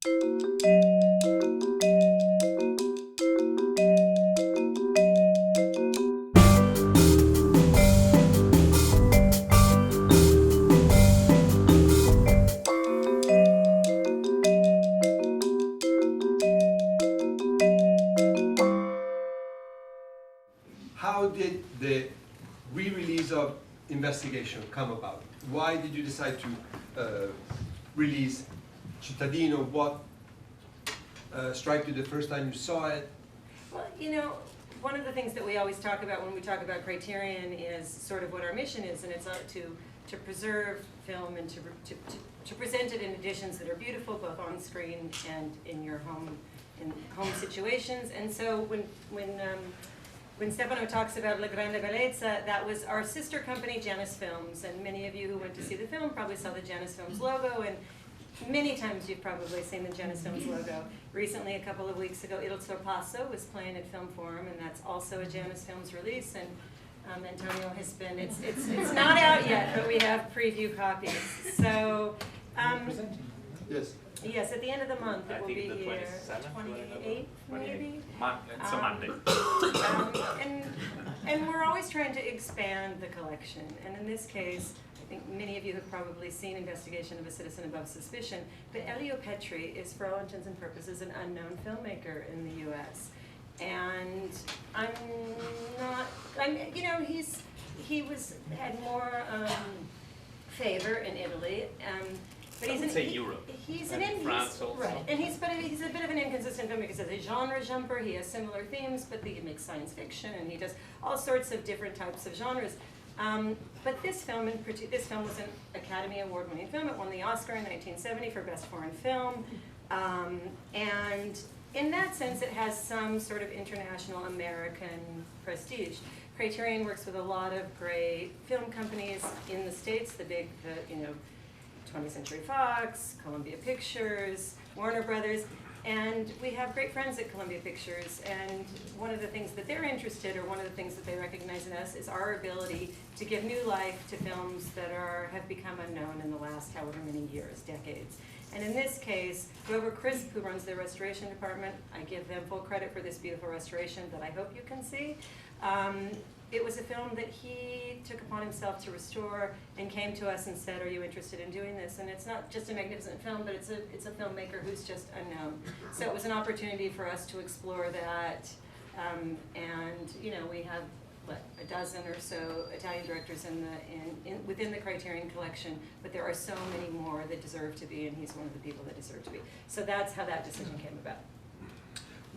How did the re-release of Investigation come about? Why did you decide to release Cittadino? What struck you the first time you saw it? Well, you know, one of the things that we always talk about when we talk about Criterion is sort of what our mission is, and it's to preserve film and to present it in editions that are beautiful, both on screen and in your home situations. And so when Stefano talks about La Grande Bellezza, that was our sister company, Janus Films, and many of you who went to see the film probably saw the Janus Films logo, and many times you've probably seen the Janus Films logo. Recently, a couple of weeks ago, Il Sorpasso was playing at Film Forum, and that's also a Janus Films release, and Antonio has been, it's not out yet, but we have preview copies. So, Yes. yes, at the end of the month, it will be here, 28th maybe? It's a Monday. And we're always trying to expand the collection, and in this case, I think many of you have probably seen Investigation of a Citizen Above Suspicion, but Elio Petri is, for all intents and purposes, an unknown filmmaker in the U.S. And you know, had more favor in Italy, but Europe. He's France also. Right, and he's a bit of an inconsistent filmmaker. He's a genre jumper. He has similar themes, but he makes science fiction, and he does all sorts of different types of genres. But this film was an Academy Award-winning film. It won the Oscar in 1970 for Best Foreign Film, and in that sense, it has some sort of international American prestige. Criterion works with a lot of great film companies in the States, the 20th Century Fox, Columbia Pictures, Warner Brothers, and we have great friends at Columbia Pictures, and one of the things that they're interested, or one of the things that they recognize in us, is our ability to give new life to films that have become unknown in the last however many years, decades. And in this case, Grover Crisp, who runs their restoration department, I give them full credit for this beautiful restoration that I hope you can see. It was a film that he took upon himself to restore and came to us and said, are you interested in doing this? And it's not just a magnificent film, but it's a filmmaker who's just unknown. So it was an opportunity for us to explore that. And you know, we have a dozen or so Italian directors within the Criterion Collection, but there are so many more that deserve to be, and he's one of the people that deserve to be. So that's how that decision came about.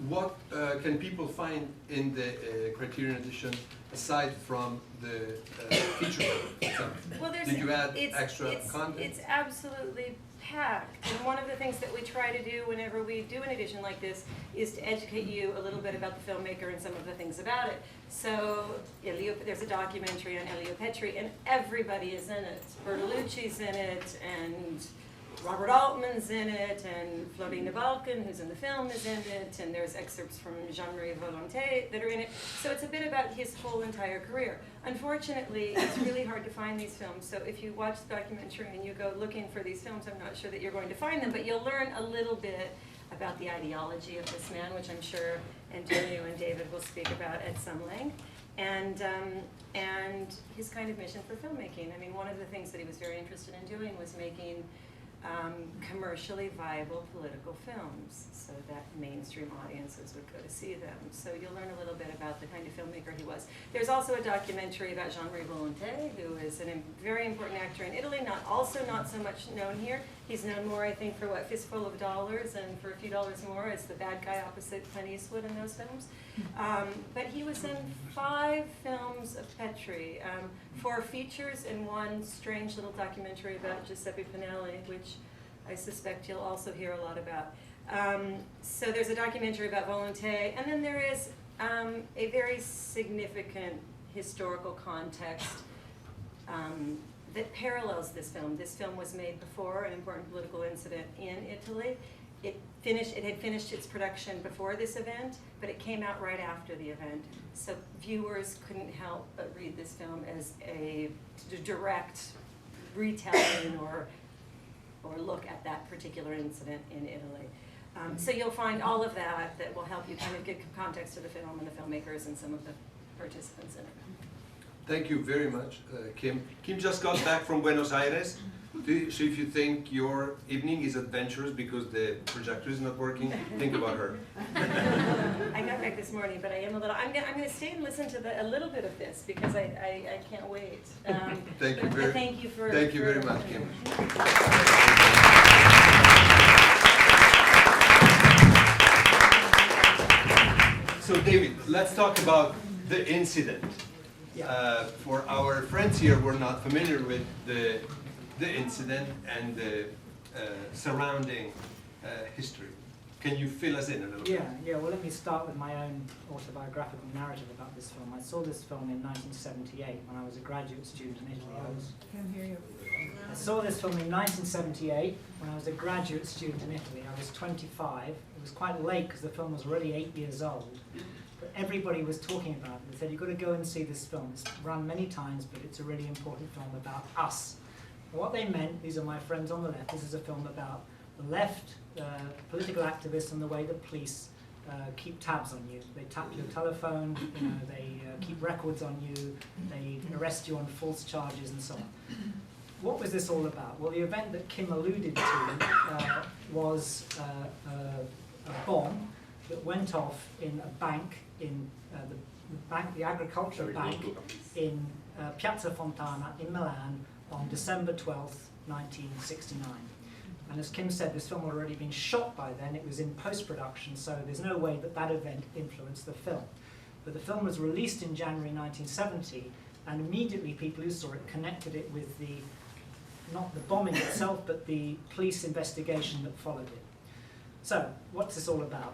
What can people find in the Criterion edition aside from the feature film? Well, did you add extra content? It's absolutely packed. And one of the things that we try to do whenever we do an edition like this is to educate you a little bit about the filmmaker and some of the things about it. So there's a documentary on Elio Petri, and everybody is in it. Bertolucci's in it, and Robert Altman's in it, and Florina Balkan, who's in the film, is in it, and there's excerpts from Jean-Marie Volonté that are in it. So it's a bit about his whole entire career. Unfortunately, it's really hard to find these films, so if you watch the documentary and you go looking for these films, I'm not sure that you're going to find them, but you'll learn a little bit about the ideology of this man, which I'm sure Antonio and David will speak about at some length, and his kind of mission for filmmaking. I mean, one of the things that he was very interested in doing was making commercially viable political films so that mainstream audiences would go to see them. So you'll learn a little bit about the kind of filmmaker he was. There's also a documentary about Jean-Marie Volonté, who is a very important actor in Italy, not so much known here. He's known more, I think, for Fistful of Dollars, and for a few dollars more as the bad guy opposite Clint Eastwood in those films. But he was in 5 films of Petri, 4 features and 1 strange little documentary about Giuseppe Pinelli, which I suspect you'll also hear a lot about. So there's a documentary about Volonté, and then there is a very significant historical context that parallels this film. This film was made before an important political incident in Italy. It had finished its production before this event, but it came out right after the event. So viewers couldn't help but read this film as a direct retelling or look at that particular incident in Italy. So you'll find all of that that will help you kind of give context to the film and the filmmakers and some of the participants in it. Thank you very much, Kim. Kim just got back from Buenos Aires. So if you think your evening is adventurous because the projector is not working, think about her. I got back this morning, but I am a little. I'm gonna stay and listen to a little bit of this because I can't wait. Thank you very much, Kim. So David, let's talk about the incident. For our friends here who are not familiar with the incident and the surrounding history. Can you fill us in a little bit? Yeah. Well, let me start with my own autobiographical narrative about this film. I saw this film in 1978 when I was a graduate student in Italy. I saw this film in 1978 when I was a graduate student in Italy. I was 25. It was quite late because the film was already 8 years old. But everybody was talking about it. They said, you've got to go and see this film. It's run many times, but it's a really important film about us. And what they meant, these are my friends on the left, this is a film about the left, political activists, and the way the police keep tabs on you. They tap your telephone, they keep records on you, they arrest you on false charges and so on. What was this all about? Well, the event that Kim alluded to was a bomb that went off in a bank, in the agricultural bank in Piazza Fontana in Milan on December 12th, 1969. And as Kim said, this film had already been shot by then. It was in post-production, so there's no way that that event influenced the film. But the film was released in January 1970, and immediately people who saw it connected it with not the bombing itself, but the police investigation that followed it. So, what's this all about?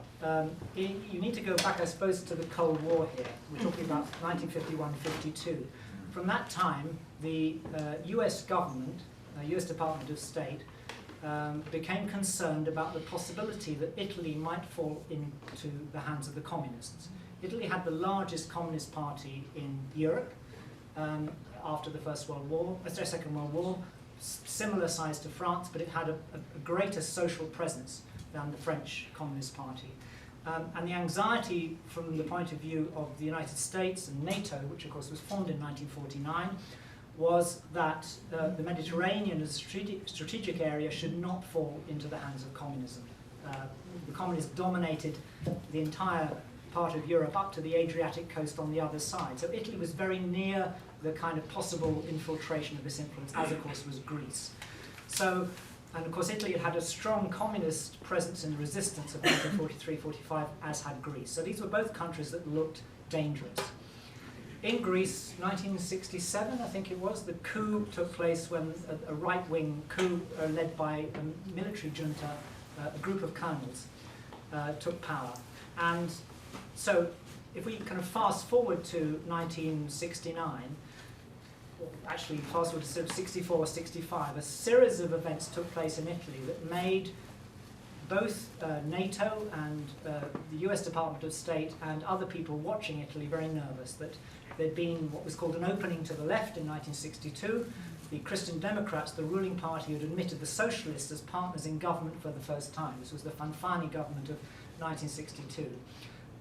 You need to go back, I suppose, to the Cold War here. We're talking about 1951-52. From that time, the US government, US Department of State, became concerned about the possibility that Italy might fall into the hands of the communists. Italy had the largest communist party in Europe after the Second World War, similar size to France, but it had a greater social presence than the French Communist Party. And the anxiety from the point of view of the United States and NATO, which of course was formed in 1949, was that the Mediterranean as a strategic area should not fall into the hands of communism. The communists dominated the entire part of Europe up to the Adriatic coast on the other side. So Italy was very near the kind of possible infiltration of this influence, as of course was Greece. So, and of course Italy had a strong communist presence in the resistance of 1943-45, as had Greece. So these were both countries that looked dangerous. In Greece, 1967, I think it was, the coup took place when a right-wing coup led by a military junta, a group of colonels, took power. And so if we kind of fast forward to 1969, actually fast forward to 64 or 65, a series of events took place in Italy that made both NATO and the US Department of State and other people watching Italy very nervous that there'd been what was called an opening to the left in 1962. The Christian Democrats, the ruling party, had admitted the socialists as partners in government for the first time. This was the Fanfani government of 1962.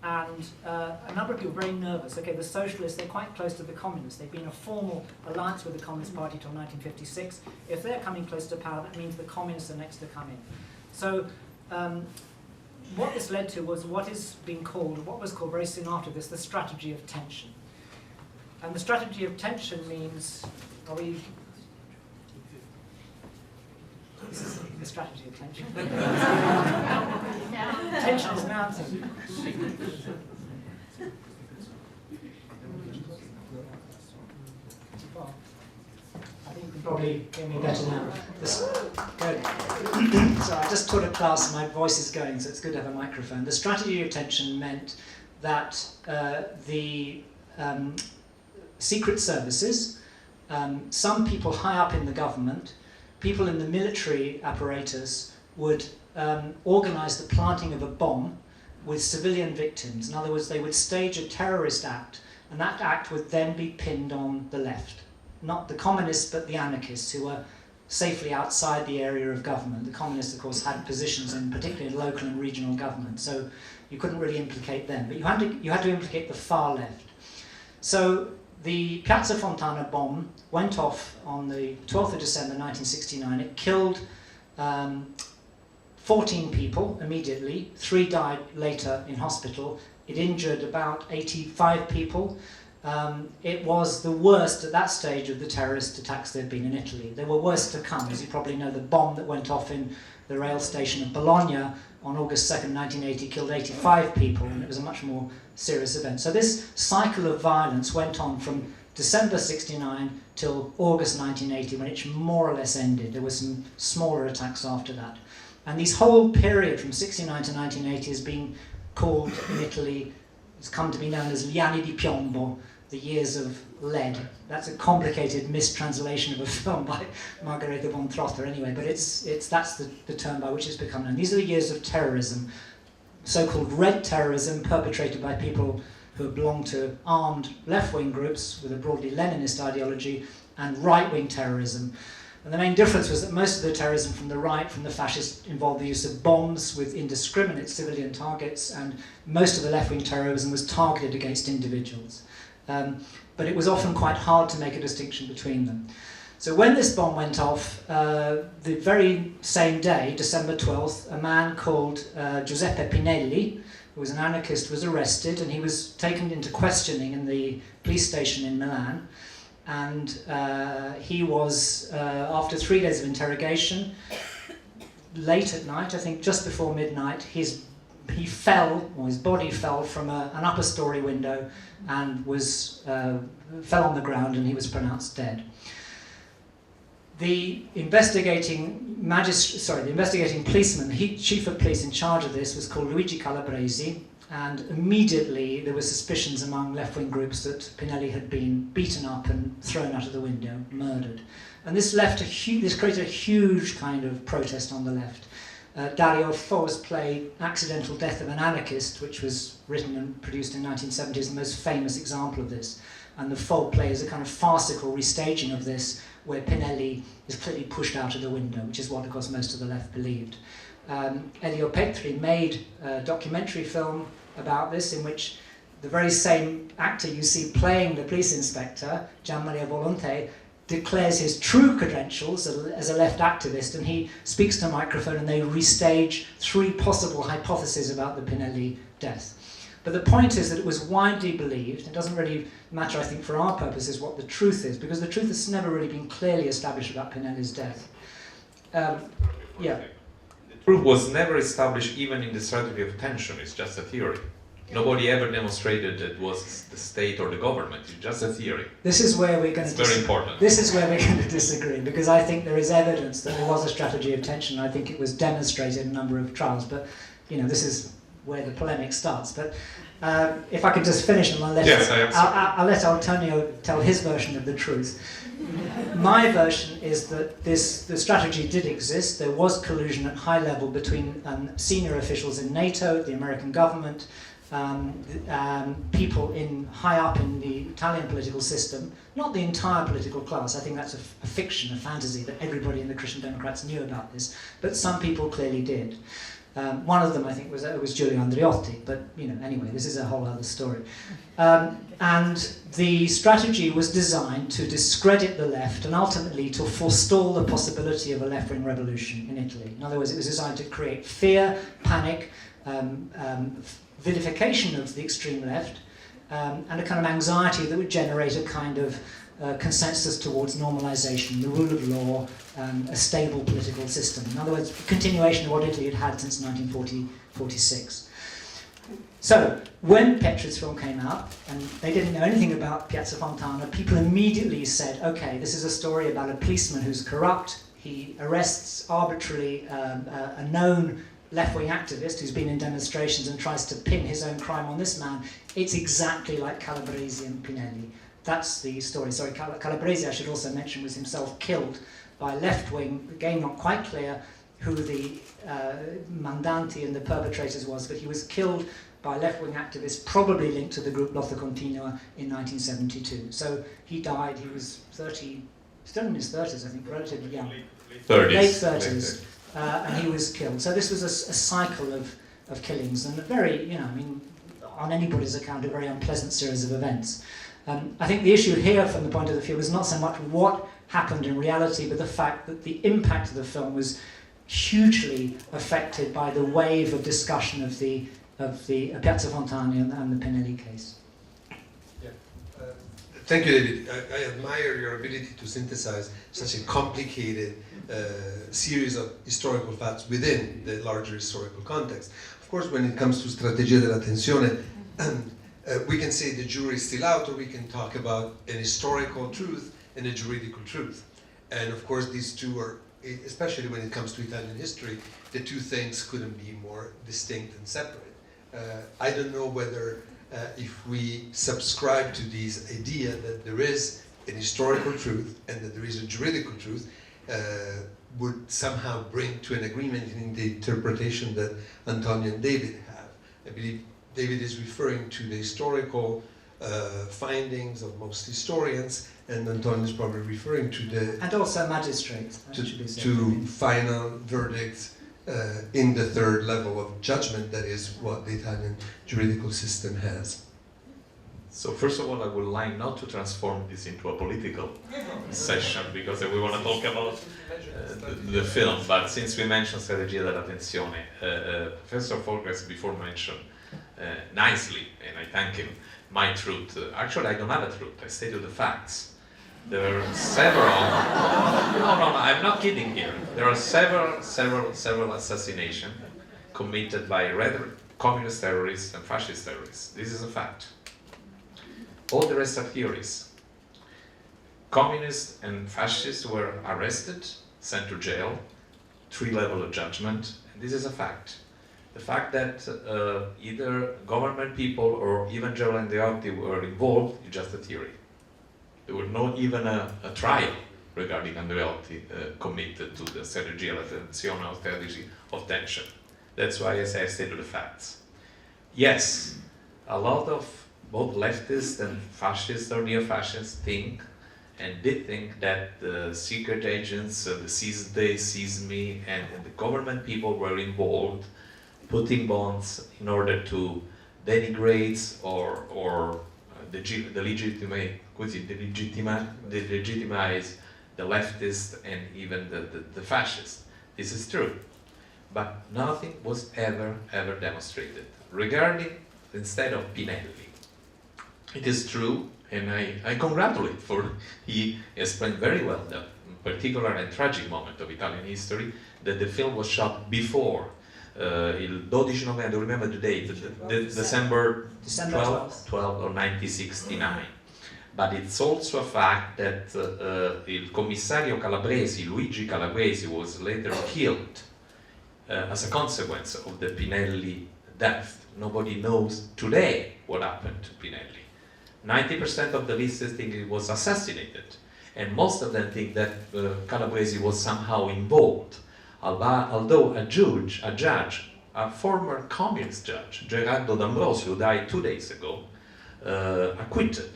And a number of people were very nervous. Okay, the socialists, they're quite close to the communists. They've been a formal alliance with the Communist Party till 1956. If they're coming close to power, that means the communists are next to come in. So what this led to was what was called very soon after this, the strategy of tension. And the strategy of tension means, this is the strategy of tension. Tension is mounting. I think you can probably hear me better now. Good. So I just taught a class and my voice is going, so it's good to have a microphone. The strategy of tension meant that the secret services, some people high up in the government, people in the military apparatus would organize the planting of a bomb with civilian victims. In other words, they would stage a terrorist act, and that act would then be pinned on the left. Not the communists, but the anarchists, who were safely outside the area of government. The communists, of course, had positions in particularly local and regional government, so you couldn't really implicate them. But you had to implicate the far left. So the Piazza Fontana bomb went off on the 12th of December 1969. It killed 14 people immediately. 3 died later in hospital. It injured about 85 people. It was the worst at that stage of the terrorist attacks there had been in Italy. There were worse to come. As you probably know, the bomb that went off in the rail station of Bologna on August 2nd, 1980 killed 85 people, and it was a much more serious event. So this cycle of violence went on from December 69 till August 1980, when it more or less ended. There were some smaller attacks after that. And this whole period from 69 to 1980 has been called in Italy, it's come to be known as gli anni di piombo, the years of lead. That's a complicated mistranslation of a film by Margherita von Trotter anyway, but that's the term by which it's become known. These are the years of terrorism, so-called red terrorism perpetrated by people who belong to armed left-wing groups with a broadly Leninist ideology, and right-wing terrorism. And the main difference was that most of the terrorism from the right, from the fascists, involved the use of bombs with indiscriminate civilian targets, and most of the left-wing terrorism was targeted against individuals. But it was often quite hard to make a distinction between them. So when this bomb went off, the very same day, December 12th, a man called Giuseppe Pinelli, who was an anarchist, was arrested, and he was taken into questioning in the police station in Milan. And he was, after 3 days of interrogation, late at night, I think just before midnight, he fell, or his body fell from an upper story window and fell on the ground, and he was pronounced dead. The investigating policeman, the chief of police in charge of this, was called Luigi Calabresi, and immediately there were suspicions among left-wing groups that Pinelli had been beaten up and thrown out of the window, murdered. And this created a huge kind of protest on the left. Dario Fo's play Accidental Death of an Anarchist, which was written and produced in 1970, is the most famous example of this. And the Fo play is a kind of farcical restaging of this, where Pinelli is clearly pushed out of the window, which is what, of course, most of the left believed. Elio Petri made a documentary film about this, in which the very same actor you see playing the police inspector, Gian Maria Volonté, declares his true credentials as a left activist, and he speaks to a microphone, and they restage 3 possible hypotheses about the Pinelli death. But the point is that it was widely believed. It doesn't really matter, I think, for our purposes what the truth is, because the truth has never really been clearly established about Pinelli's death. Yeah. The truth was never established even in the strategy of tension. It's just a theory. Nobody ever demonstrated that it was the state or the government. It's just a theory. This is where we're going to very important. This is where we're going to disagree, because I think there is evidence that there was a strategy of tension. I think it was demonstrated in a number of trials, but this is where the polemic starts. But if I could just finish, and I'll let Antonio tell his version of the truth. My version is that the strategy did exist. There was collusion at high level between senior officials in NATO, the American government, people high up in the Italian political system, not the entire political class. I think that's a fiction, a fantasy, that everybody in the Christian Democrats knew about this, but some people clearly did. One of them, I think, was Giulio Andreotti, but anyway, this is a whole other story. And the strategy was designed to discredit the left and ultimately to forestall the possibility of a left-wing revolution in Italy. In other words, it was designed to create fear, panic, vilification of the extreme left, and a kind of anxiety that would generate a kind of consensus towards normalization, the rule of law, a stable political system. In other words, a continuation of what Italy had had since 1946. So, when Petri's film came out, and they didn't know anything about Piazza Fontana, people immediately said, okay, this is a story about a policeman who's corrupt. He arrests arbitrarily a known left-wing activist who's been in demonstrations and tries to pin his own crime on this man. It's exactly like Calabresi and Pinelli. That's the story. Sorry, Calabresi, I should also mention, was himself killed by left-wing, again not quite clear who the mandanti and the perpetrators was, but he was killed by left-wing activists, probably linked to the group Lotta Continua in 1972. So he died, he was 30, still in his 30s, I think, relatively young. late 30s, and he was killed. So this was a cycle of killings, and a very, you know, I mean, on anybody's account, a very unpleasant series of events. I think the issue here, from the point of the film, is not so much what happened in reality, but the fact that the impact of the film was hugely affected by the wave of discussion of the Piazza Fontana and the Pinelli case. Thank you, David. I admire your ability to synthesize such a complicated series of historical facts within the larger historical context. Of course, when it comes to strategia della tensione, we can say the jury is still out, or we can talk about an historical truth and a juridical truth. And of course, these two are, especially when it comes to Italian history, the two things couldn't be more distinct and separate. I don't know whether if we subscribe to this idea that there is an historical truth and that there is a juridical truth, would somehow bring to an agreement in the interpretation that Antonio and David have. I believe David is referring to the historical findings of most historians, and Antonio is probably referring to the... And also magistrates. To final verdicts in the third level of judgment, that is what the Italian juridical system has. So first of all, I would like not to transform this into a political session, because we want to talk about the film, but since we mentioned strategia della tensione, Professor Forgacs before mentioned nicely, and I thank him, my truth. Actually, I don't have a truth, I stated the facts. There are several, no, I'm not kidding here. There are several assassinations committed by communist terrorists and fascist terrorists. This is a fact. All the rest are theories. Communists and fascists were arrested, sent to jail, 3 levels of judgment, and this is a fact. The fact that either government people or even Gerald and Andreotti were involved is just a theory. There was not even a trial regarding Andreotti committed to the strategia della tensione or strategy of tension. That's why I say I stated the facts. Yes, a lot of both leftists and fascists or neo-fascists think and did think that the secret agents, the CISD, CISMI, and the government people were involved, putting bonds in order to denigrate or delegitimize the leftists and even the fascists. This is true. But nothing was ever demonstrated. Regarding, instead of Pinelli, it is true, and I congratulate for he explained very well the particular and tragic moment of Italian history, that the film was shot before il 12 novembre, I don't remember the date, December 12 or 1969. But it's also a fact that il commissario Calabresi, Luigi Calabresi, was later killed as a consequence of the Pinelli death. Nobody knows today what happened to Pinelli. 90% of the listeners think he was assassinated, and most of them think that Calabresi was somehow involved. Although a judge, a former communist judge, Gerardo D'Ambrosio, who died 2 days ago, acquitted.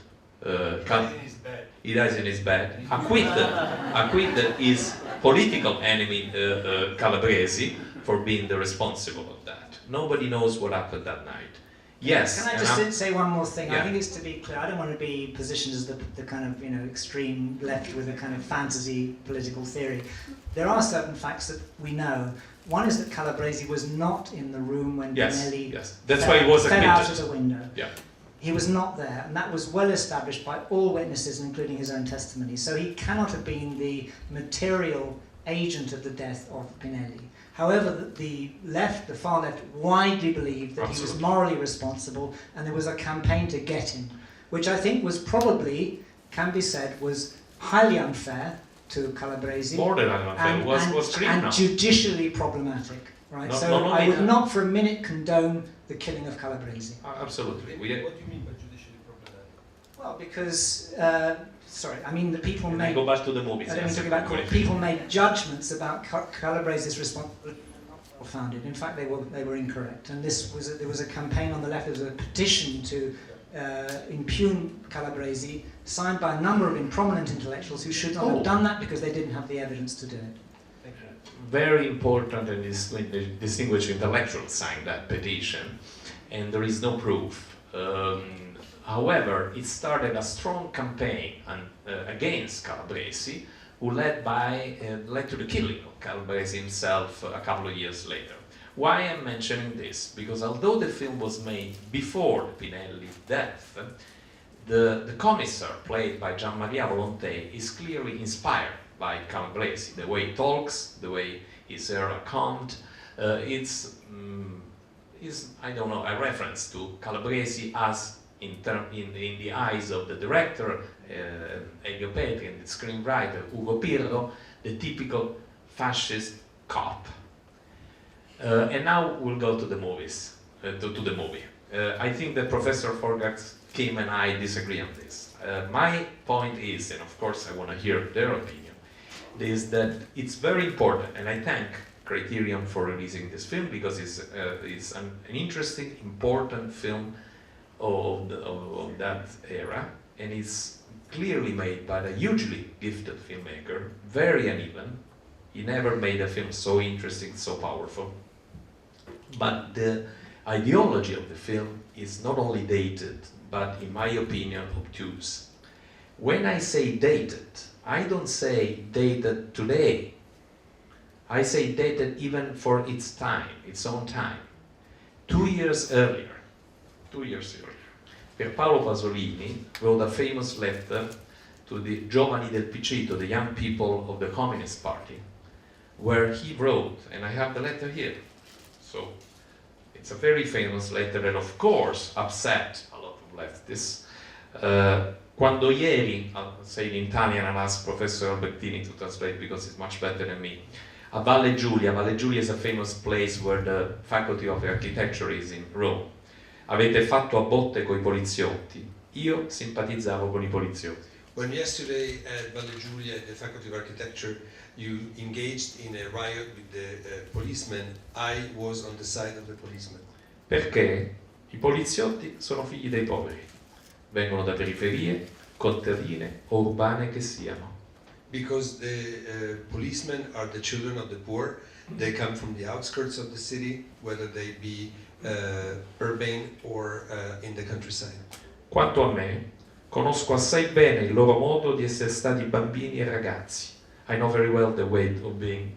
He dies in his bed. Acquitted his political enemy Calabresi for being the responsible of that. Nobody knows what happened that night. Yes. Can I just say one more thing? Yeah. I think it's to be clear. I don't want to be positioned as the kind of extreme left with a kind of fantasy political theory. There are certain facts that we know. One is that Calabresi was not in the room when Pinelli That's why he was fell out of the window. Yeah. He was not there, and that was well established by all witnesses, including his own testimony. So he cannot have been the material agent of the death of Pinelli. However, the far left, widely believed that he was morally responsible, and there was a campaign to get him, which I think was probably, can be said, was highly unfair to Calabresi. More than unfair, was criminal. And judicially problematic, right? No, so I would not for a minute condone the killing of Calabresi. Absolutely. What do you mean by judicially problematic? Well, because, I mean the people Can made... I go back to the movies? I don't mean talking about court. People made judgments about Calabresi's responsibility not well founded. In fact, they were incorrect. And there was a campaign on the left. There was a petition to impugn Calabresi, signed by a number of prominent intellectuals who should not have done that because they didn't have the evidence to do it. very important and distinguished intellectual signed that petition, and there is no proof. However, it started a strong campaign against Calabresi, who led to the killing of Calabresi himself a couple of years later. Why I'm mentioning this? Because although the film was made before Pinelli's death, the commissar, played by Gian Maria Volonté, is clearly inspired by Calabresi. The way he talks, the way his hair are combed, is I don't know, a reference to Calabresi as in the eyes of the director, Elio Petri, and the screenwriter Ugo Pirro, the typical fascist cop. And now we'll go to the movies, to the movie. I think that Professor Forgacs, Kim, and I disagree on this. My point is, and of course I want to hear their opinion, is that it's very important, and I thank Criterion for releasing this film because it's an interesting, important film of that era, and it's clearly made by a hugely gifted filmmaker, very uneven. He never made a film so interesting, so powerful. But the ideology of the film is not only dated, but in my opinion, obtuse. When I say dated, I don't say dated today. I say dated even for its time, its own time. 2 years earlier, Pierpaolo Pasolini wrote a famous letter to the Giovani del PC, to the young people of the Communist Party, where he wrote, and I have the letter here, so it's a very famous letter that of course upset a lot of leftists. Quando ieri, I'll say in Italian and ask Professor Albertini to translate because it's much better than me, a Valle Giulia is a famous place where the Faculty of Architecture is in Rome. Avete fatto a botte coi poliziotti. Io simpatizzavo con I poliziotti. When yesterday at Valle Giulia, at the Faculty of Architecture, you engaged in a riot with the policemen, I was on the side of the policemen. Perché I poliziotti sono figli dei poveri. Vengono da periferie, contadine o urbane che siano. Because the policemen are the children of the poor. They come from the outskirts of the city, whether they be urban or in the countryside. Quanto a me, conosco assai bene il loro modo di essere stati bambini e ragazzi. I know very well the way of being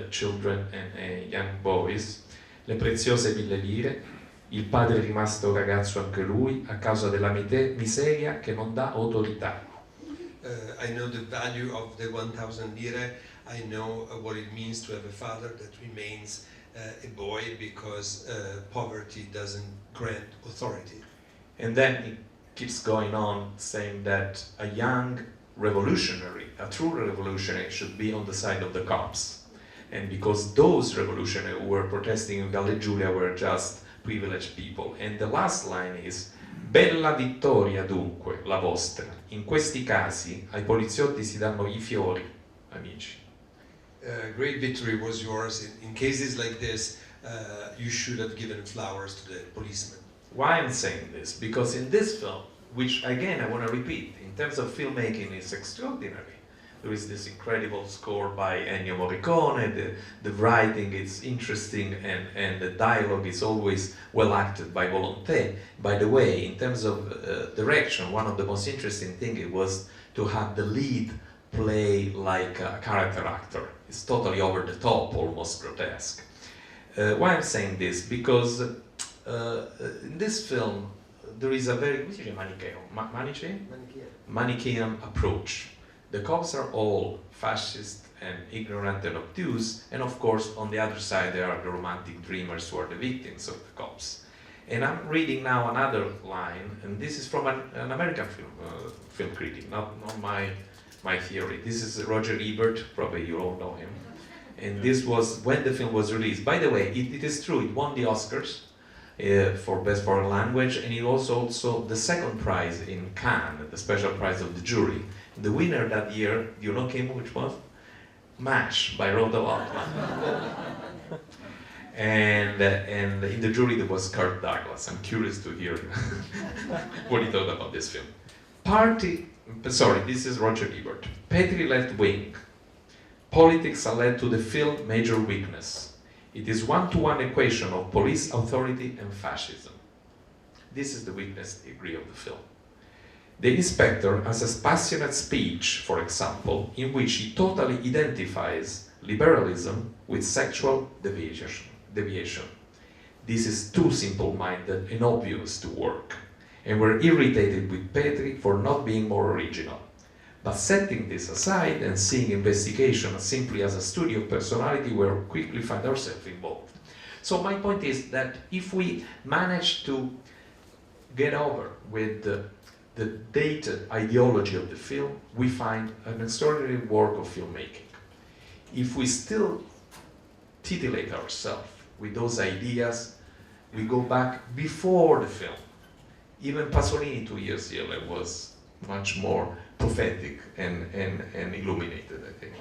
children and young boys. Le preziose 1000 lire, il padre è rimasto ragazzo anche lui a causa della miseria che non dà autorità. I know the value of the 1,000 lire. I know what it means to have a father that remains a boy because poverty doesn't grant authority. And then it keeps going on saying that a young revolutionary, a true revolutionary, should be on the side of the cops. And because those revolutionaries who were protesting in Valle Giulia were just privileged people. And the last line is: bella vittoria dunque, la vostra. In questi casi ai poliziotti si danno I fiori, amici. Great victory was yours. In cases like this, you should have given flowers to the policemen. Why I'm saying this? Because in this film, which again I want to repeat, in terms of filmmaking is extraordinary. There is this incredible score by Ennio Morricone, the writing is interesting, and the dialogue is always well acted by Volonté. By the way, in terms of direction, one of the most interesting things was to have the lead play like a character actor. It's totally over the top, almost grotesque. Why I'm saying this? Because in this film there is a very Manichaean approach. The cops are all fascist and ignorant and obtuse, and of course on the other side there are the romantic dreamers who are the victims of the cops. And I'm reading now another line, and this is from an American film critic, not my theory. This is Roger Ebert, probably you all know him. And this was when the film was released. By the way, it is true, it won the Oscars for Best Foreign Language, and it was also the second prize in Cannes, the special prize of the jury. The winner that year, you know, Kim, which was? MASH by Rhoda Altman. and in the jury there was Kirk Douglas. I'm curious to hear what he thought about this film. This is Roger Ebert. Petri left wing. Politics are led to the film's major weakness. It is one-to-one equation of police authority and fascism. This is the weakness degree of the film. The inspector has a passionate speech, for example, in which he totally identifies liberalism with sexual deviation. This is too simple-minded and obvious to work, and we're irritated with Petri for not being more original. But setting this aside and seeing investigation simply as a study of personality, we quickly find ourselves involved. So my point is that if we manage to get over with the dated ideology of the film, we find an extraordinary work of filmmaking. If we still titillate ourselves with those ideas, we go back before the film. Even Pasolini 2 years earlier was much more prophetic and illuminated, I think.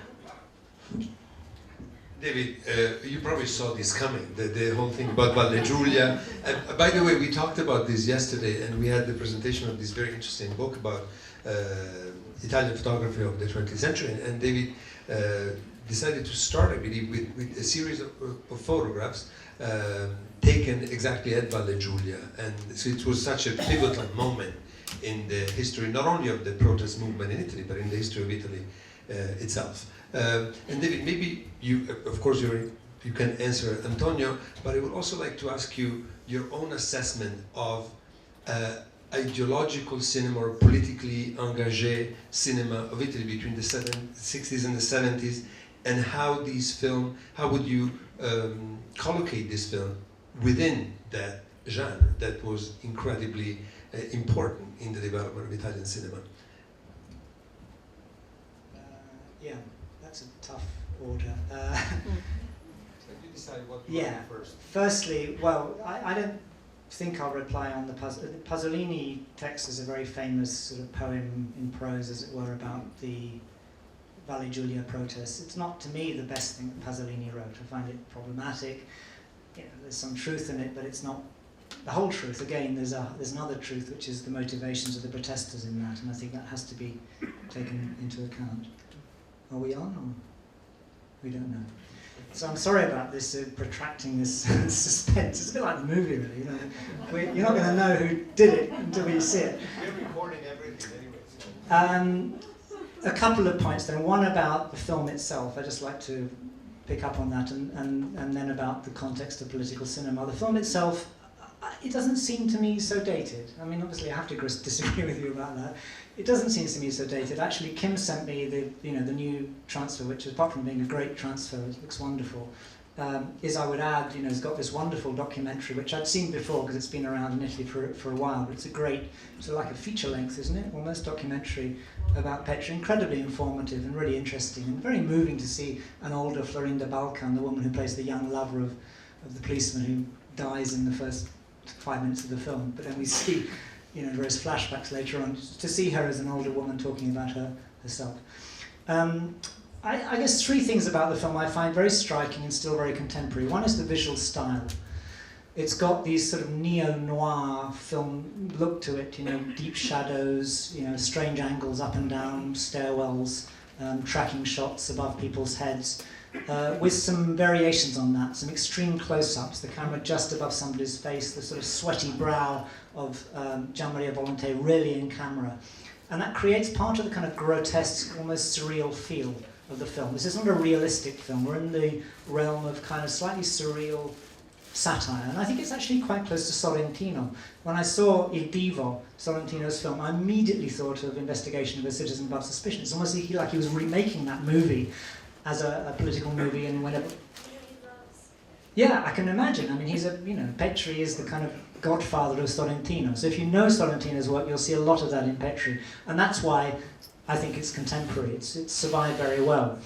David, you probably saw this coming, the whole thing about Valle Giulia. By the way, we talked about this yesterday, and we had the presentation of this very interesting book about Italian photography of the 20th century, and David decided to start, I believe, with a series of photographs taken exactly at Valle Giulia. And so it was such a pivotal moment in the history, not only of the protest movement in Italy, but in the history of Italy itself. And David, maybe you, of course, you can answer Antonio, but I would also like to ask you your own assessment of ideological cinema or politically engagé cinema of Italy between the 60s and the 70s, and how would you collocate this film within that genre that was incredibly important in the development of Italian cinema? Yeah, that's a tough order. So you decide what you want first. Firstly, well, I don't think I'll reply on the Pasolini text is a very famous sort of poem in prose, as it were, about the Valle Giulia protests. It's not, to me, the best thing that Pasolini wrote. I find it problematic. You know, there's some truth in it, but it's not the whole truth. Again, there's another truth, which is the motivations of the protesters in that, and I think that has to be taken into account. Are we on, or we don't know? So I'm sorry about this, protracting this suspense. It's a bit like the movie, really. You know? You're not going to know who did it until you see it. We're recording everything anyway. A couple of points then. One about the film itself. I'd just like to pick up on that, and then about the context of political cinema. The film itself, it doesn't seem to me so dated. I mean, obviously I have to disagree with you about that. It doesn't seem to me so dated. Actually, Kim sent me the new transfer, which apart from being a great transfer, it looks wonderful. Is, I would add, it's got this wonderful documentary, which I'd seen before because it's been around in Italy for a while, but it's a great, sort of like a feature length, isn't it? Almost documentary about Petri, incredibly informative and really interesting, and very moving to see an older Florinda Balkan, the woman who plays the young lover of the policeman who dies in the first 5 minutes of the film, but then we see various flashbacks later on, to see her as an older woman talking about herself. I guess three things about the film I find very striking and still very contemporary. One is the visual style. It's got these sort of neo-noir film look to it, deep shadows, strange angles up and down, stairwells, tracking shots above people's heads, with some variations on that, some extreme close-ups, the camera just above somebody's face, the sort of sweaty brow of Gian Maria Volonté really in camera. And that creates part of the kind of grotesque, almost surreal feel of the film. This isn't a realistic film. We're in the realm of kind of slightly surreal satire. And I think it's actually quite close to Sorrentino. When I saw Il Divo, Sorrentino's film, I immediately thought of Investigation of a Citizen Above Suspicion. It's almost like he was remaking that movie as a political movie, and whenever... Yeah, I can imagine. I mean, he's Petri is the kind of godfather of Sorrentino. So if you know Sorrentino's work, you'll see a lot of that in Petri. And that's why I think it's contemporary. It's survived very well.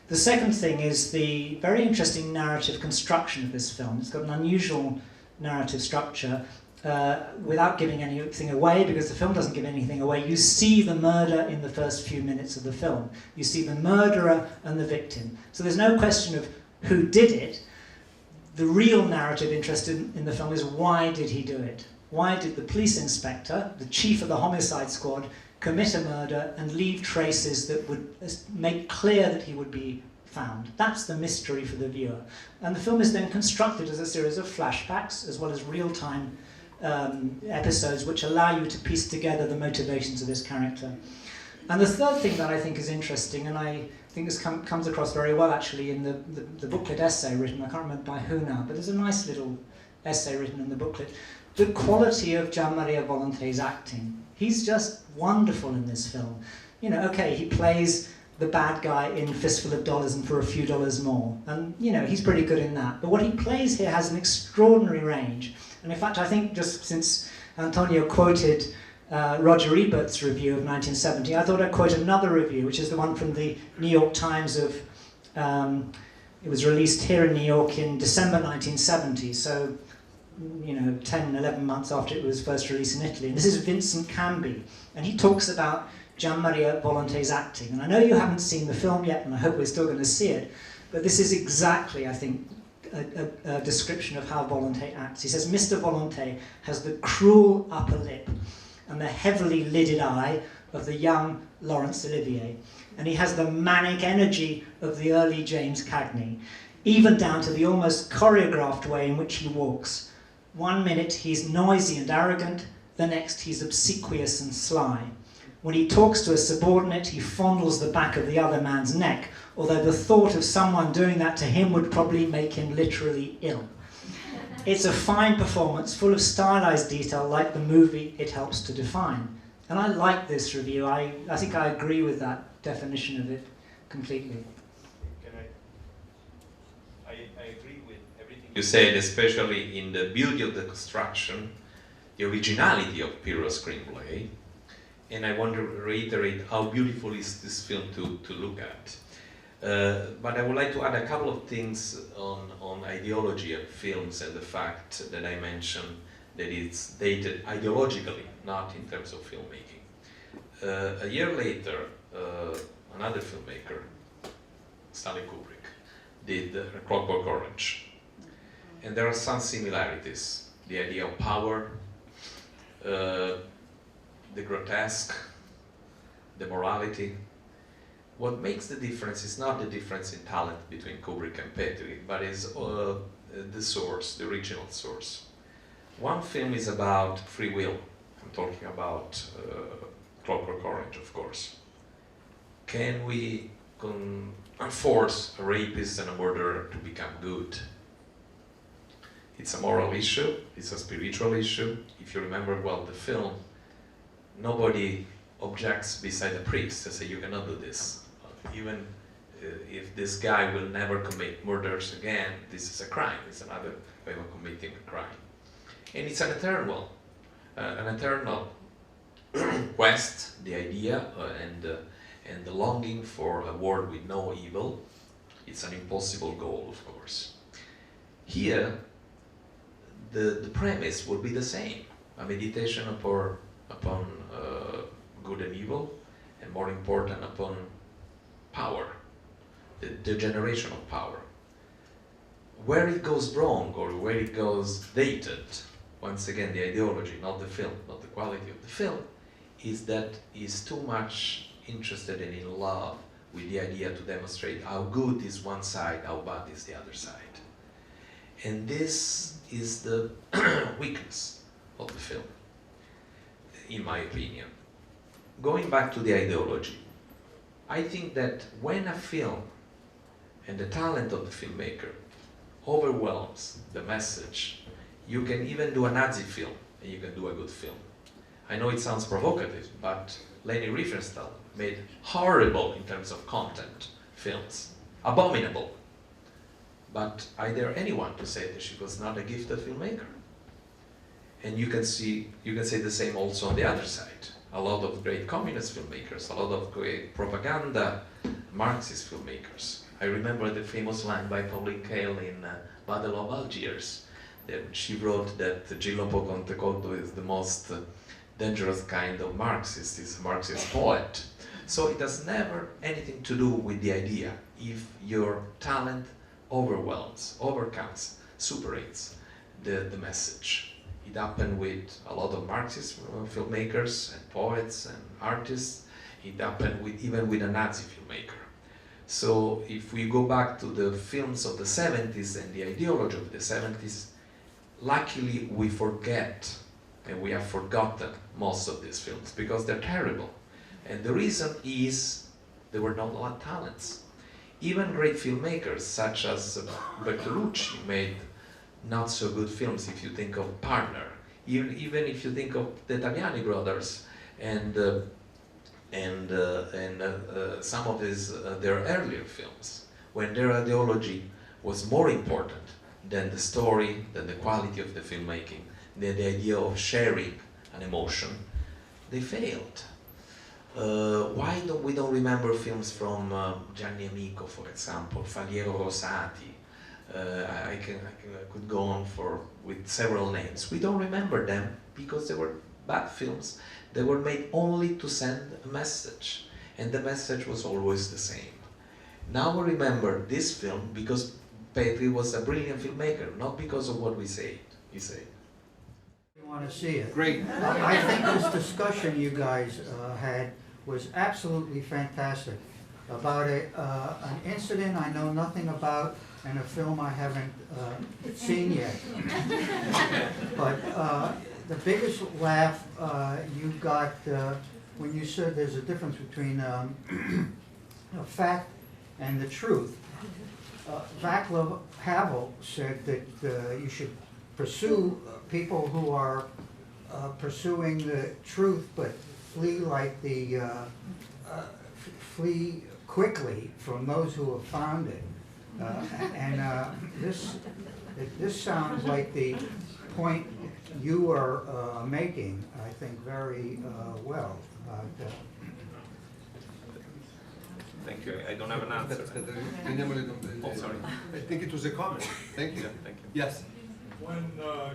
The second thing is the very interesting narrative construction of this film. It's got an unusual narrative structure without giving anything away, because the film doesn't give anything away. You see the murder in the first few minutes of the film. You see the murderer and the victim. So there's no question of who did it. The real narrative interest in the film is, why did he do it? Why did the police inspector, the chief of the homicide squad, commit a murder and leave traces that would make clear that he would be found. That's the mystery for the viewer. And the film is then constructed as a series of flashbacks as well as real-time episodes which allow you to piece together the motivations of this character. And the third thing that I think is interesting, and I think this comes across very well actually in the booklet essay written, I can't remember by who now, but there's a nice little essay written in the booklet, the quality of Gian Maria Volonté's acting. He's just wonderful in this film. You know, okay, he plays the bad guy in Fistful of Dollars and For a Few Dollars More, and you know, he's pretty good in that. But what he plays here has an extraordinary range. And in fact, I think just since Antonio quoted Roger Ebert's review of 1970, I thought I'd quote another review, which is the one from the New York Times of, it was released here in New York in December 1970, so, you know, 10, 11 months after it was first released in Italy. And this is Vincent Camby, and he talks about Gian Maria Volonté's acting. And I know you haven't seen the film yet, and I hope we're still going to see it, but this is exactly, I think, a description of how Volonté acts. He says, Mr. Volonté has the cruel upper lip and the heavily lidded eye of the young Laurence Olivier. And he has the manic energy of the early James Cagney, even down to the almost choreographed way in which he walks. 1 minute he's noisy and arrogant, the next he's obsequious and sly. When he talks to a subordinate, he fondles the back of the other man's neck, although the thought of someone doing that to him would probably make him literally ill. It's a fine performance, full of stylized detail, like the movie it helps to define. And I like this review. I think I agree with that definition of it completely. I agree with everything you said, especially in the beauty of the construction, the originality of Pirro's screenplay. And I want to reiterate how beautiful is this film to look at. But I would like to add a couple of things on ideology of films and the fact that I mentioned that it's dated ideologically, not in terms of filmmaking. A year later, another filmmaker, Stanley Kubrick, did Clockwork Orange. And there are some similarities. The idea of power, the grotesque, the morality. What makes the difference is not the difference in talent between Kubrick and Petri, but is the source, the original source. One film is about free will. I'm talking about Clockwork Orange, of course. Can we force a rapist and a murderer to become good? It's a moral issue, it's a spiritual issue. If you remember well the film, nobody objects beside the priest and say, you cannot do this. Even if this guy will never commit murders again, this is a crime, it's another way of committing a crime. And it's an eternal quest, the idea and the longing for a world with no evil. It's an impossible goal, of course. Here, the premise will be the same, a meditation upon good and evil, and more important, upon power, the generation of power. Where it goes wrong or where it goes dated, once again the ideology, not the film, not the quality of the film, is that is too much interested and in love with the idea to demonstrate how good is one side, how bad is the other side. And this is the weakness of the film, in my opinion. Going back to the ideology, I think that when a film and the talent of the filmmaker overwhelms the message, you can even do a Nazi film and you can do a good film. I know it sounds provocative, but Leni Riefenstahl made horrible in terms of content films, abominable. But I dare anyone to say that she was not a gifted filmmaker. And you can say the same also on the other side. A lot of great communist filmmakers, a lot of great propaganda Marxist filmmakers. I remember the famous line by Pauline Kael in Battle of Algiers, that she wrote that Gillo Pontecorvo is the most dangerous kind of Marxist, he's a Marxist poet. So it has never anything to do with the idea. If your talent overwhelms, overcomes, superates the message. It happened with a lot of Marxist filmmakers and poets and artists. It happened even with a Nazi filmmaker. So if we go back to the films of the 70s and the ideology of the 70s, luckily we forget and we have forgotten most of these films because they're terrible. And the reason is there were not a lot of talents. Even great filmmakers such as Bertolucci made not so good films. If you think of Partner, even if you think of the Italiani brothers and some of their earlier films, when their ideology was more important than the story, than the quality of the filmmaking, than the idea of sharing an emotion, they failed. Why don't we remember films from Gianni Amico, for example, Faliero Rosati? I could go on with several names. We don't remember them because they were bad films. They were made only to send a message, and the message was always the same. Now we remember this film because Petri was a brilliant filmmaker, not because of what he said. You want to see it. Great. I think this discussion you guys had was absolutely fantastic about an incident I know nothing about and a film I haven't seen yet. But the biggest laugh you got when you said there's a difference between fact and the truth. Václav Havel said that you should pursue people who are pursuing the truth, but flee quickly from those who have found it. This sounds like the point you are making, I think, very well. Thank you. I don't have an answer. Oh, sorry. I think it was a comment. Thank you. Thank you. Yes. When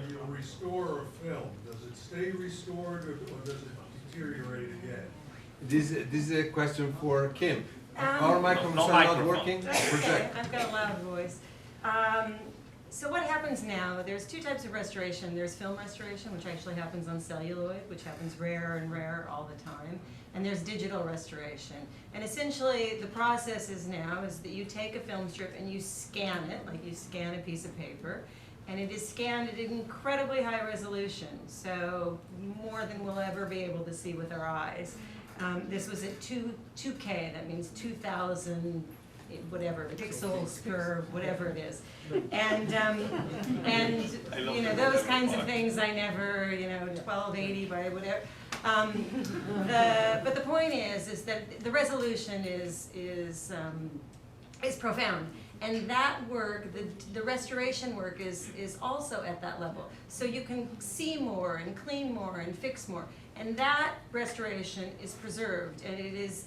you restore a film, does it stay restored or does it deteriorate again? This is a question for Kim. Our No microphones are not microphone. working. Project. I've got a loud voice. So what happens now, there's two types of restoration. There's film restoration, which actually happens on celluloid, which happens rarer and rarer all the time. And there's digital restoration. And essentially, the process is that you take a film strip and you scan it, like you scan a piece of paper, and it is scanned at incredibly high resolution, so more than we'll ever be able to see with our eyes. This was at 2K, that means 2,000 whatever pixels per whatever it is, and you know those kinds of things I never 1280 by whatever. But the point is that the resolution is profound, and that work, the restoration work is also at that level. So you can see more and clean more and fix more, and that restoration is preserved, and it is.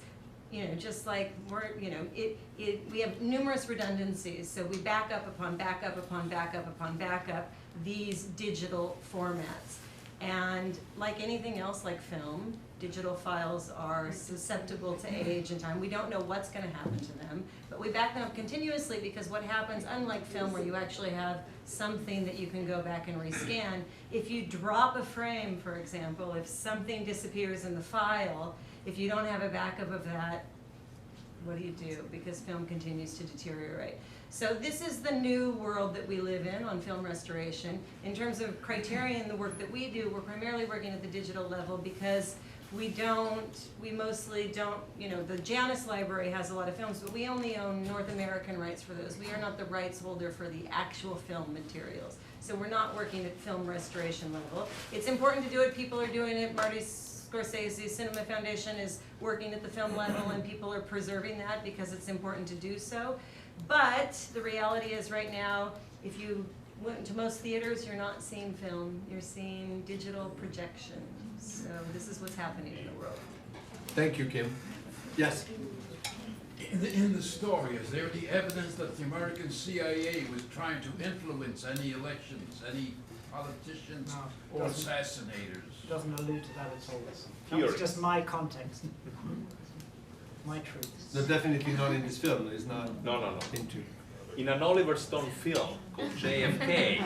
Just like we have numerous redundancies, so we back up upon backup upon backup upon backup these digital formats. And like anything else, like film, digital files are susceptible to age and time. We don't know what's going to happen to them, but we back them up continuously because what happens, unlike film where you actually have something that you can go back and rescan, if you drop a frame, for example, if something disappears in the file, if you don't have a backup of that, what do you do? Because film continues to deteriorate. So this is the new world that we live in on film restoration. In terms of Criterion, the work that we do, we're primarily working at the digital level because we mostly don't, the Janus Library has a lot of films, but we only own North American rights for those. We are not the rights holder for the actual film materials. So we're not working at film restoration level. It's important to do it. People are doing it. Marty Scorsese Cinema Foundation is working at the film level, and people are preserving that because it's important to do so. But the reality is right now, if you went to most theaters, you're not seeing film, you're seeing digital projection. So this is what's happening in the world. Thank you, Kim. Yes. In the story, is there any evidence that the American CIA was trying to influence any elections, any politicians or assassinators? Doesn't allude to that at all. That was just my context, my truths. No, definitely not in this film. It's not No. into. In an Oliver Stone film called JFK,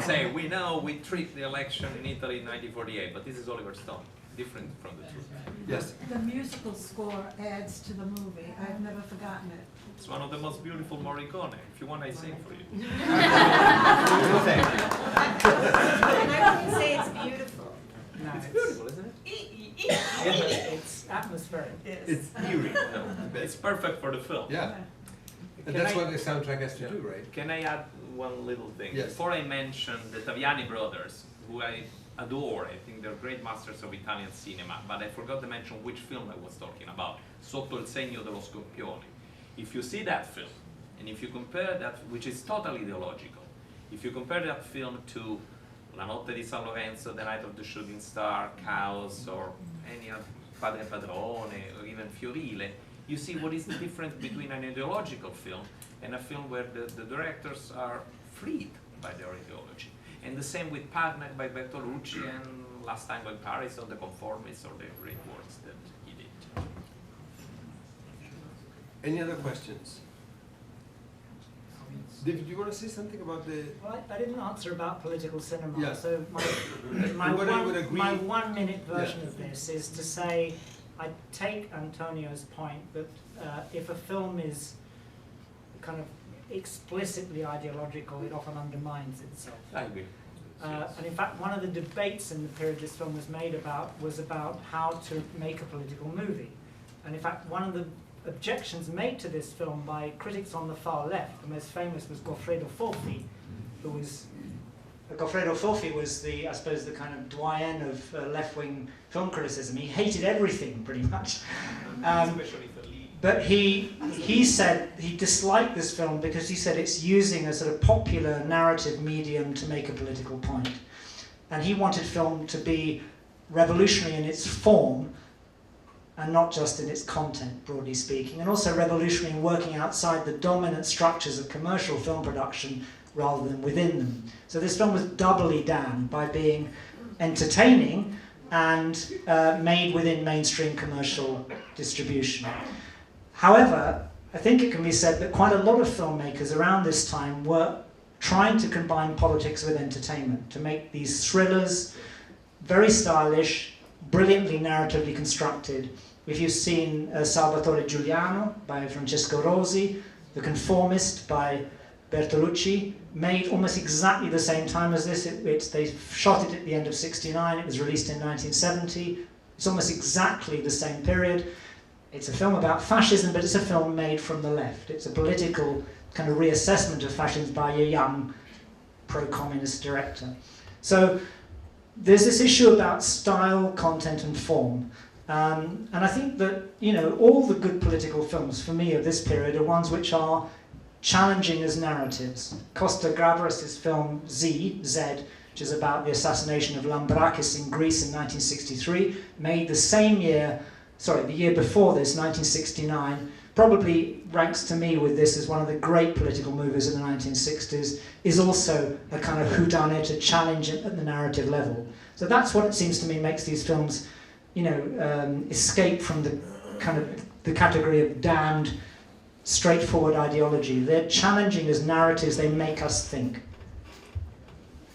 say we tricked the election in Italy in 1948, but this is Oliver Stone. different from the truth. Yes. The musical score adds to the movie. I've never forgotten it. It's one of the most beautiful Morricone. If you want, I sing for you. Thank you. And I wouldn't say it's beautiful. No, It's beautiful, isn't it? it's atmospheric. It's eerie. No, it's perfect for the film. Yeah. And Can that's I- what the soundtrack has to do, right? Can I add one little thing? Yes. Before I mention the Taviani brothers, who I adore, I think they're great masters of Italian cinema, but I forgot to mention which film I was talking about, Sotto il segno dello scorpione. If you see that film, and if you compare that, which is totally ideological, if you compare that film to La notte di San Lorenzo, The Night of the Shooting Star, Chaos, or any other, Padre Padrone, or even Fiorile, you see what is the difference between an ideological film and a film where the directors are freed by their ideology. And the same with Partner by Bertolucci and Last Tango in Paris, or The Conformists, or the great works that he did. Any other questions? David, do you want to say something about the... Well, I didn't answer about political cinema, Yeah. so my And whether you would agree- 1 minute version Yeah. of this is to say, I take Antonio's point that if a film is kind of explicitly ideological, it often undermines itself. I agree. And in fact, one of the debates in the period this film was made about was about how to make a political movie. And in fact, one of the objections made to this film by critics on the far left, the most famous was Goffredo Forfi, who was... Goffredo Forfi was the, I suppose, the kind of doyen of left-wing film criticism. He hated everything, pretty much. Especially for Lee. But he said he disliked this film because he said it's using a sort of popular narrative medium to make a political point. And he wanted film to be revolutionary in its form and not just in its content, broadly speaking, and also revolutionary in working outside the dominant structures of commercial film production rather than within them. So this film was doubly damned by being entertaining and made within mainstream commercial distribution. However, I think it can be said that quite a lot of filmmakers around this time were trying to combine politics with entertainment, to make these thrillers very stylish, brilliantly narratively constructed. If you've seen Salvatore Giuliano by Francesco Rosi, The Conformist by Bertolucci, made almost exactly the same time as this. They shot it at the end of '69, it was released in 1970. It's almost exactly the same period. It's a film about fascism, but it's a film made from the left. It's a political kind of reassessment of fascism by a young pro-communist director. So there's this issue about style, content, and form. And I think that, you know, all the good political films for me of this period are ones which are challenging as narratives. Costa Gavras' film Z, which is about the assassination of Lambrakis in Greece in 1963, made the year before this, 1969, probably ranks to me with this as one of the great political movies in the 1960s, is also a kind of whodunit, a challenge at the narrative level. So that's what it seems to me makes these films, you know, escape from the kind of the category of damned, straightforward ideology. They're challenging as narratives, they make us think.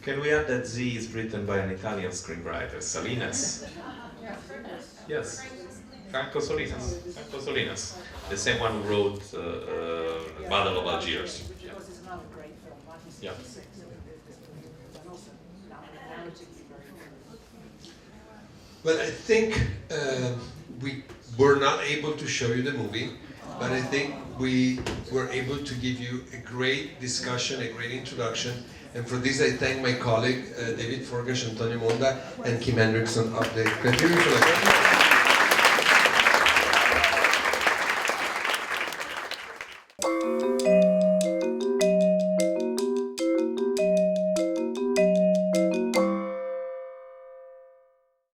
Can we add that Z is written by an Italian screenwriter, Salinas? Yes, Franco Solinas, the same one who wrote Battle of Algiers. Which of course is another great film, 1966. And also narratively very good. Well, I think we were not able to show you the movie, but I think we were able to give you a great discussion, a great introduction. And for this, I thank my colleague, David Forgacs, Antonio Monda, and Kim Hendrickson of the Criterion Collection.